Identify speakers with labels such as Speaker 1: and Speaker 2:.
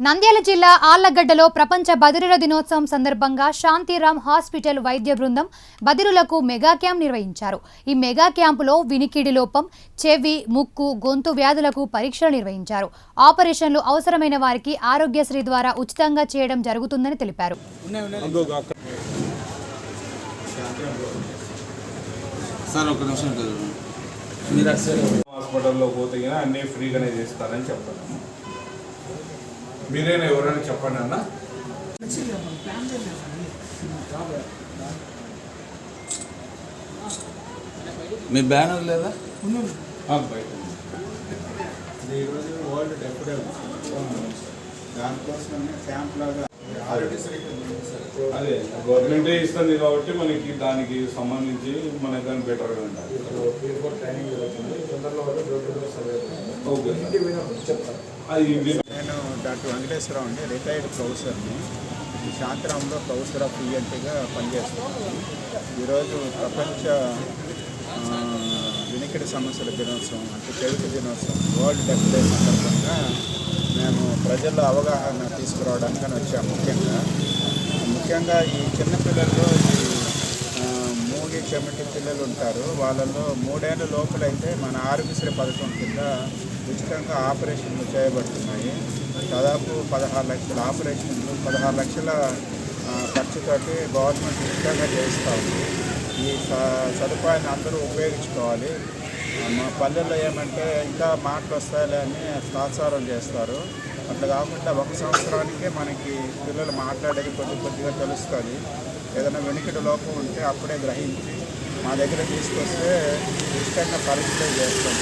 Speaker 1: నంద్యాల జిల్లా ఆళ్లగడ్డలో ప్రపంచ బదిరుల దినోత్సవం సందర్భంగా శాంతిరామ్ హాస్పిటల్ వైద్య బృందం బదిరులకు మెగా క్యాంప్ నిర్వహించారు. ఈ మెగా క్యాంపులో వినికిడి లోపం, చెవి, ముక్కు, గొంతు వ్యాధులకు పరీక్షలు నిర్వహించారు. ఆపరేషన్లు అవసరమైన వారికి ఆరోగ్యశ్రీ ద్వారా ఉచితంగా చేయడం జరుగుతుందని తెలిపారు.
Speaker 2: హాస్పిటల్లో పోతే అన్నీ ఫ్రీగానే చేస్తారని చెప్తాను. మీరేనా ఎవరైనా చెప్పండి అన్న.
Speaker 3: మీ బ్యానర్ లేదా?
Speaker 4: ఈరోజు వరల్డ్ డెఫ్ డే దానికోసం క్యాంప్ లాగా
Speaker 2: అదే గవర్నమెంటే ఇస్తుంది కాబట్టి మనకి దానికి సంబంధించి మనకు కానీ బెటర్గా ఉంటుంది.
Speaker 4: ట్రైనింగ్ జరుగుతుంది. తొందరలో
Speaker 2: ఓకే
Speaker 4: చెప్తాను. నేను డాక్టర్ వెంకటేశ్వరరావు అండి, రిటైర్డ్ ప్రొఫెసర్ని. శాంతిరామ్లో ప్రొఫెసర్ ఆఫ్ ఈఎన్టీగా పనిచేస్తున్నాను. ఈరోజు ప్రపంచ వినికిడి సమస్యల దినోత్సవం అంటే చెవిటి దినోత్సవం వరల్డ్ డెఫ్ డే సందర్భంగా మేము ప్రజల్లో అవగాహన తీసుకురావడానికి వచ్చాము. ముఖ్యంగా ఈ చిన్నపిల్లల్లో మూగి చెమటి పిల్లలు ఉంటారు. వాళ్ళల్లో 3 ఏళ్ళ లోపలైతే మన ఆరోగ్యశ్రీ పథకం కింద ఉచితంగా ఆపరేషన్లు చేయబడుతున్నాయి. దాదాపు 16 లక్షల ఆపరేషన్లు, 16 లక్షల ఖర్చుతోటి గవర్నమెంట్ ఉచితంగా చేస్తూ ఉంది. ఈ సదుపాయాన్ని అందరూ ఉపయోగించుకోవాలి. మా పల్లెల్లో ఏమంటే ఇంకా మాటలు వస్తాయిలే అని తాత్సారం చేస్తారు. అట్లా కాకుండా 1 సంవత్సరానికే మనకి పిల్లలు మాట్లాడేది కొద్దిగా తెలుస్తుంది. ఏదైనా వెనుకటి లోపం ఉంటే అప్పుడే గ్రహించి మా దగ్గర తీసుకొస్తే ఉచితంగా పరీక్షలు చేస్తాం.